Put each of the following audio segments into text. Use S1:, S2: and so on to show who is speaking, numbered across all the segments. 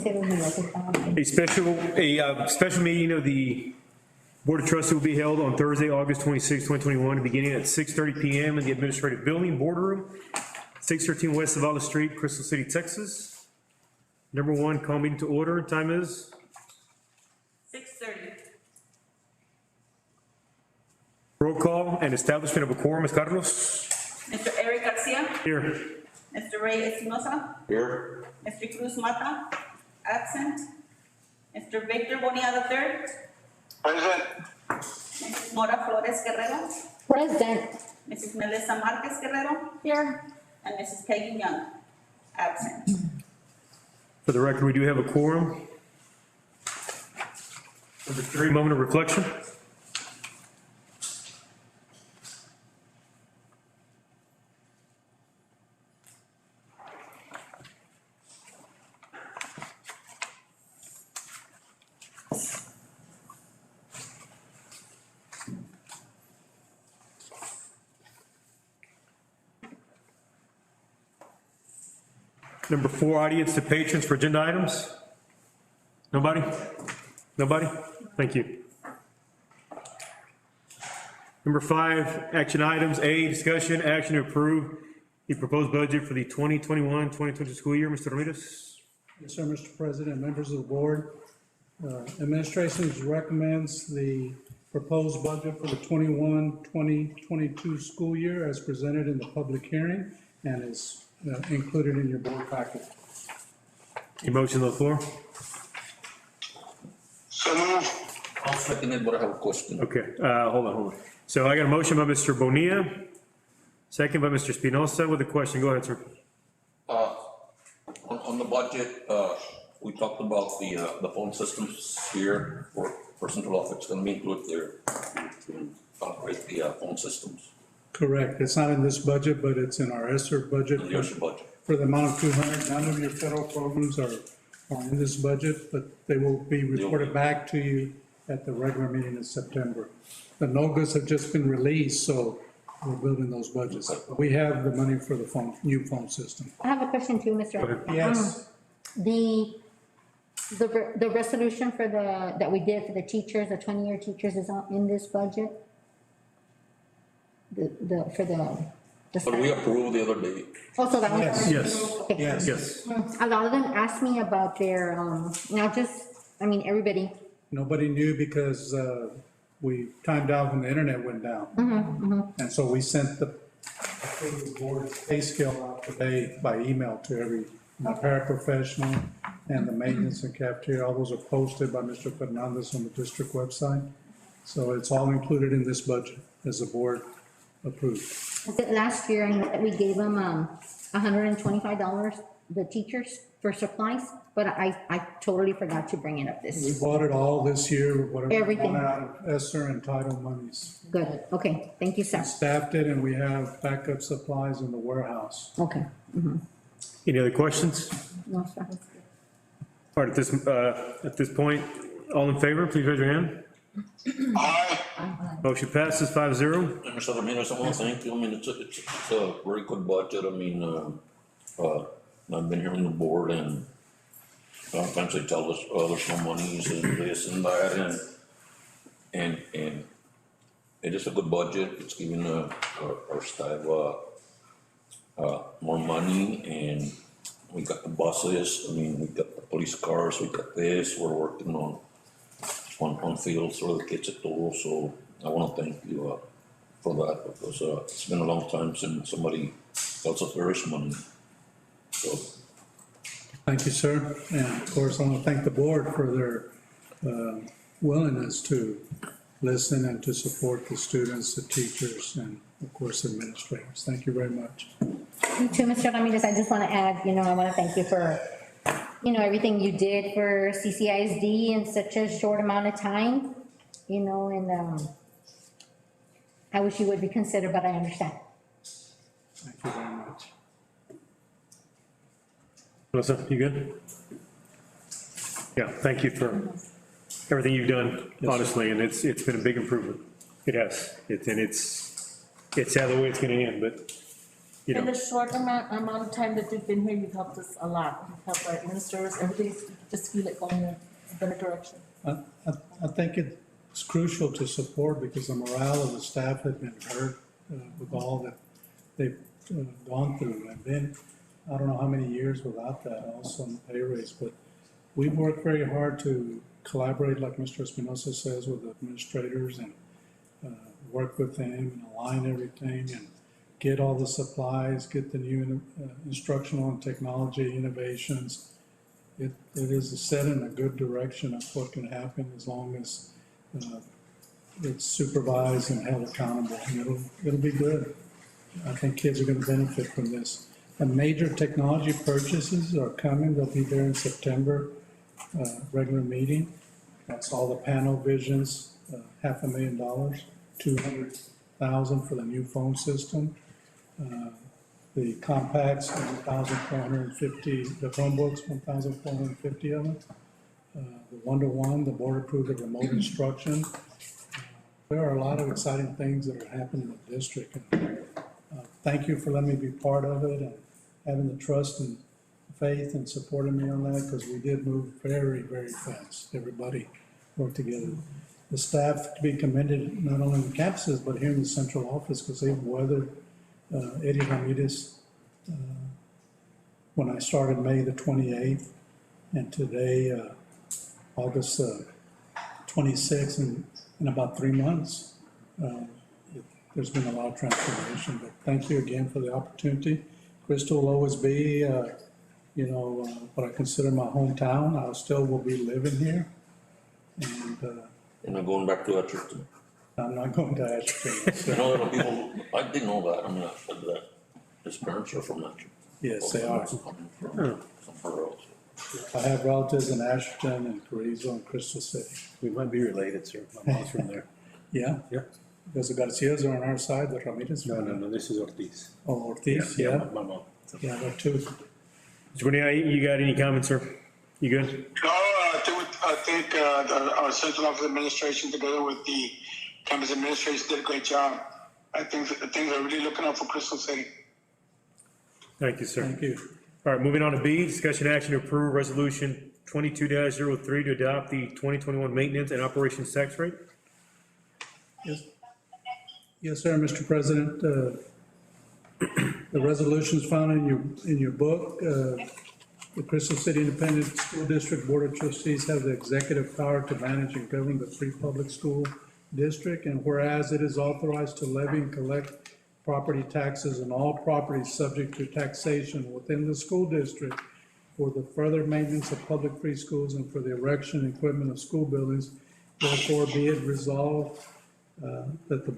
S1: A special meeting of the Board of Trustees will be held on Thursday, August 26, 2021, beginning at 6:30 PM in the Administrative Building Boardroom, 613 West Zavala Street, Crystal City, Texas. Number one, call meeting to order. Time is
S2: 6:30.
S1: roll call and establishment of a quorum. Ms. Carlos?
S2: Mr. Eric Garcia,
S1: Here.
S2: Mr. Ray Espinosa,
S3: Here.
S2: Mr. Cruz Mata, absent. Mr. Victor Bonilla III,
S3: Present.
S2: Mrs. Mora Flores Guerrero,
S4: Present.
S2: Mrs. Melissa Marquez Guerrero,
S4: Here.
S2: and Mrs. Peggy Young, absent.
S1: For the record, we do have a quorum. Number three, moment of reflection. Number four, audience to patrons for agenda items. Nobody? Nobody? Thank you. Number five, action items. A, discussion, action to approve the proposed budget for the 2021-2022 school year. Mr. Ramirez?
S5: Yes, sir, Mr. President, members of the board. Administration recommends the proposed budget for the 21-2022 school year as presented in the public hearing and is included in your board packet.
S1: A motion on the floor?
S3: So move.
S6: I'll second it, but I have a question.
S1: Okay, hold on. So I got a motion by Mr. Bonilla, second by Mr. Espinosa with a question. Go ahead, sir.
S6: On the budget, we talked about the phone systems here for central office. It's gonna be included there to upgrade the phone systems
S5: Correct. It's not in this budget, but it's in our ESSER budget.
S6: in the ESSER budget.
S5: For the amount of 200, none of your federal programs are in this budget, but they will be reported back to you at the regular meeting in September. The NOGAs have just been released, so we're building those budgets. We have the money for the new phone system.
S4: I have a question too, Mr.
S5: Yes.
S4: The resolution for that we did for the teachers, the 20-year teachers is not in this budget? For the
S6: But we approved the other day.
S4: Also, that one?
S5: Yes.
S1: Yes.
S4: Okay.
S5: Yes.
S1: Yes.
S4: A lot of them asked me about their, everybody.
S5: Nobody knew because we timed out when the internet went down. And so we sent the board pay scale out today by email to every paraprofessional and the maintenance and cafeteria. All those are posted by Mr. Fernandez on the district website. So it's all included in this budget as the board approved.
S4: I said last year, I know that we gave them $125, the teachers, for supplies, but I totally forgot to bring it up
S5: We
S4: this.
S5: bought it all this year, whatever we
S4: Everything.
S5: wanted out of ESSER and title monies.
S4: Good, okay, thank you, sir.
S5: Staffed it and we have backup supplies in the warehouse.
S4: Okay.
S1: Any other questions?
S4: No, sir.
S1: All right, at this point, all in favor, please raise your hand.
S3: Aye.
S1: Motion passes 5-0.
S6: And Mr. Ramirez, I want to thank you. I mean, it's a very good budget. I mean, I've been here on the board and sometimes they tell us, oh, there's no monies and this and that and it is a good budget. It's giving our staff more money and we got the buses. I mean, we got the police cars, we got this. We're working on fields for the kids at all. So I want to thank you for that because it's been a long time since somebody tells us there is money. So.
S5: Thank you, sir. And of course, I want to thank the board for their willingness to listen and to support the students, the teachers, and of course, administrators. Thank you very much.
S4: You too, Mr. Ramirez, I just want to add, I want to thank you for, everything you did for CCISD in such a short amount of time, and I wish you would be considered, but I understand.
S5: Thank you very much.
S1: Melissa, you good? Yeah, thank you for everything you've done, honestly, and it's been a big improvement. It has. It's sad the way it's gonna end, but you
S7: In
S1: know,
S7: the short amount of time that you've been here, you've helped us a lot. You've helped our administrators, everything's, you can just feel it going in a better direction.
S5: I think it's crucial to support because the morale of the staff has been hurt with all that they've gone through. And then, I don't know how many years without that, also in the pay raise, but we've worked very hard to collaborate, like Mr. Espinosa says, with the administrators and work with them and align everything and get all the supplies, get the new instructional and technology innovations. It is set in a good direction of what can happen as long as it's supervised and held accountable. And it'll be good. I think kids are gonna benefit from this. The major technology purchases are coming. They'll be there in September, regular meeting. That's all the panel visions, $500,000, 200,000 for the new phone system. The compacts, 1,450, the Chromebooks, 1,450 of them. The one-to-one, the board approved the remote instruction. There are a lot of exciting things that are happening in the district. And, thank you for letting me be part of it and having the trust and faith and supporting me on that, because we did move very, very fast. Everybody worked together. The staff to be commended, not only in the campuses, but here in the central office, because they've weathered Eddie Ramirez when I started May the 28th, and today, August 26th, in about 3 months. There's been a lot of transformation, but thank you again for the opportunity. Crystal will always be, what I consider my hometown. I still will be living here. And
S6: And I'm going back to Edgerton.
S5: I'm not going to Ashburn.
S6: I know there are people, I didn't know that, I mean, I said that his parents are from Edgerton.
S5: Yes, they are.
S6: From somewhere else.
S5: I have relatives in Ashburn and Carrizo and Crystal City.
S1: we might be related, sir. My mom's from there.
S5: Yeah,
S1: Yeah.
S5: because the Garcias are on our side, the Ramirez.
S1: No, this is Ortiz.
S5: Oh, Ortiz, yeah,
S1: My mom. So.
S5: yeah, they're two.
S1: Mr. Bonilla, you got any comments, sir? You good?
S3: No, I think our central office administration, together with the campus administration, did a great job. I think things are really looking up for Crystal City.
S1: Thank you, sir.
S5: Thank you.
S1: All right, moving on to B, discussion action to approve resolution 22-03 to adopt the 2021 maintenance and operations tax rate.
S5: Yes, sir, Mr. President. The resolutions found in your book. The Crystal City Independent School District Board of Trustees have the executive power to manage and govern the free public school district. And whereas it is authorized to levy and collect property taxes on all properties subject to taxation within the school district for the further maintenance of public free schools and for the erection and equipment of school buildings, therefore be it resolved that the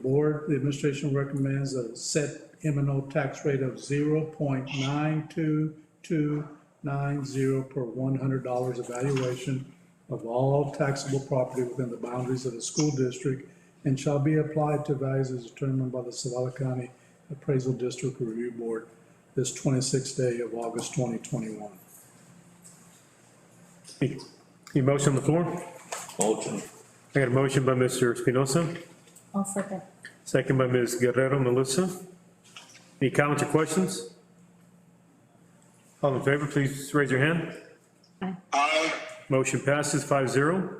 S5: administration recommends a set M&O tax rate of 0.92290 per $100 evaluation of all taxable property within the boundaries of the school district, and shall be applied to values as determined by the Zavala County Appraisal District Review Board this 26th day of August 2021.
S1: Any motion on the floor?
S6: Motion.
S1: I got a motion by Mr. Espinosa,
S7: I'll second.
S1: second by Ms. Guerrero Melissa. Any comments or questions? All in favor, please raise your hand.
S3: Aye.
S1: Motion passes 5-0.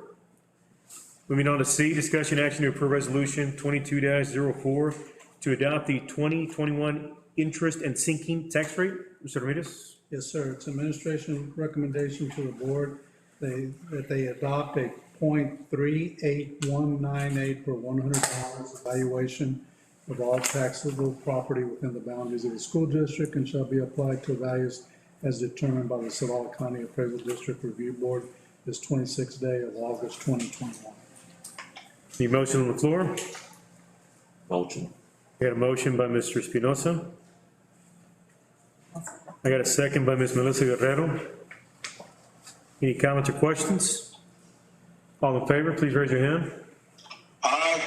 S1: Moving on to C, discussion action to approve resolution 22-04 to adopt the 2021 interest and sinking tax rate. Mr. Ramirez?
S5: Yes, sir. It's administration recommendation to the board that they adopt a 0.38198 per $100 evaluation of all taxable property within the boundaries of the school district and shall be applied to values as determined by the Zavala County Appraisal District Review Board this 26th day of August 2021.
S1: Any motion on the floor?
S6: Motion.
S1: I got a motion by Mr. Espinosa. I got a second by Ms. Melissa Guerrero. Any comments or questions? All in favor, please raise your hand.
S3: Aye.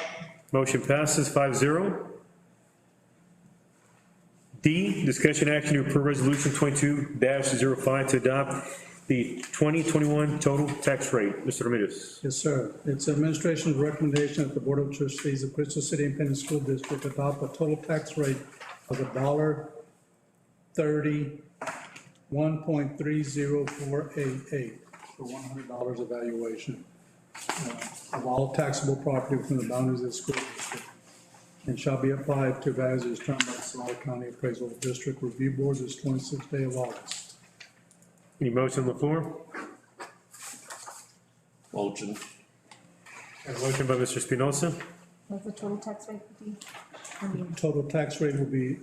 S1: Motion passes 5-0. D, discussion action to approve resolution 22-05 to adopt the 2021 total tax rate. Mr. Ramirez.
S5: Yes, sir. It's administration's recommendation that the Board of Trustees of Crystal City Independent School District adopt a total tax rate of 1.30488 for $100 evaluation of all taxable property within the boundaries of the school district, and shall be applied to values as determined by the Salado County Appraisal District Review Board this 26th day of August.
S1: Any motion on the floor?
S6: Motion.
S1: Got a motion by Mr. Espinosa,
S7: What's the total tax rate be? I mean,
S5: Total tax rate will be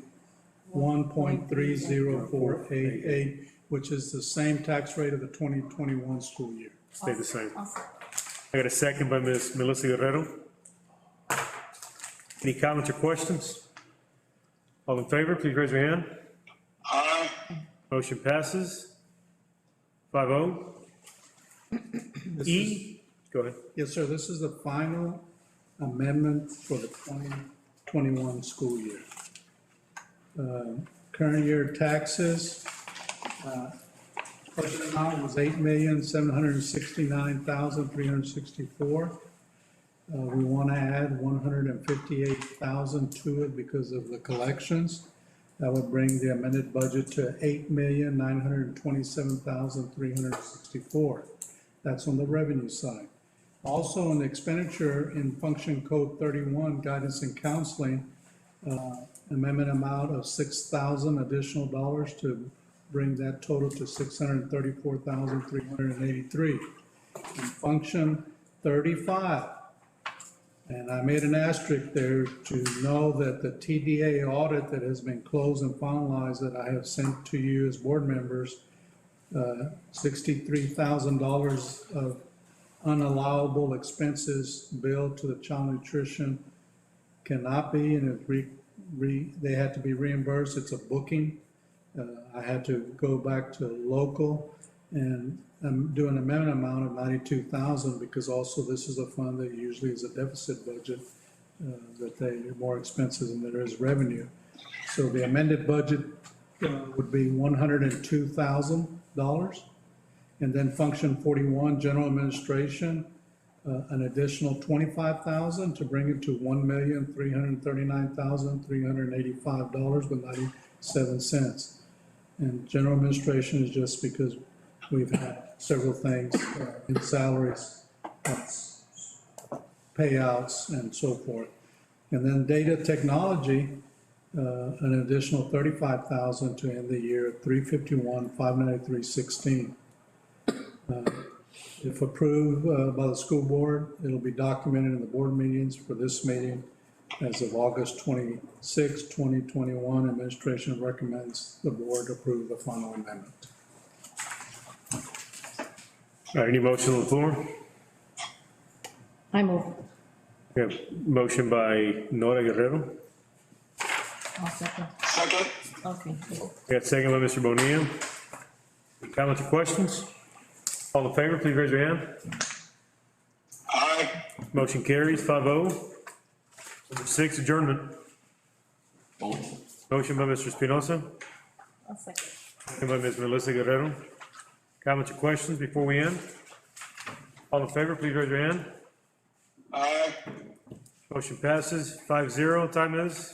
S5: 1.30488, which is the same tax rate of the 2021 school year.
S1: stay the same.
S7: awesome.
S1: I got a second by Ms. Melissa Guerrero. Any comments or questions? All in favor, please raise your hand.
S3: Aye.
S1: Motion passes. 5-0. E, go ahead.
S5: Yes, sir, this is the final amendment for the 2021 school year. Current year taxes, budget amount was $8,769,364. We want to add 158,000 to it because of the collections. That would bring the amended budget to 8,927,364. That's on the revenue side. Also, on the expenditure in function code 31, guidance and counseling, amendment amount of 6,000 additional dollars to bring that total to 634,383. In function 35, and I made an asterisk there to know that the TDA audit that has been closed and finalized that I have sent to you as board members, $63,000 of unallowable expenses billed to the child nutrition cannot be, and they had to be reimbursed. It's a booking. I had to go back to local and do an amendment amount of 92,000 because also this is a fund that usually is a deficit budget, that they are more expenses than there is revenue. So the amended budget would be $102,000. And then function 41, general administration, an additional 25,000 to bring it to $1,339,385 with 97 cents. And general administration is just because we've had several things in salaries, payouts, and so forth. And then data technology, an additional 35,000 to end the year at 351,593.16. If approved by the school board, it'll be documented in the board meetings for this meeting as of August 26, 2021. Administration recommends the board approve the final amendment.
S1: All right, any motion on the floor?
S4: I move.
S1: We have motion by Nora Guerrero.
S7: I'll second.
S3: Second.
S7: Okay.
S1: We got second by Mr. Bonilla. Any comments or questions? All in favor, please raise your hand.
S3: Aye.
S1: Motion carries 5-0. Number 6, adjournment.
S6: Motion.
S1: Motion by Mr. Espinosa,
S7: I'll second.
S1: second by Ms. Melissa Guerrero. Comments or questions before we end? All in favor, please raise your hand.
S3: Aye.
S1: Motion passes 5-0. Time is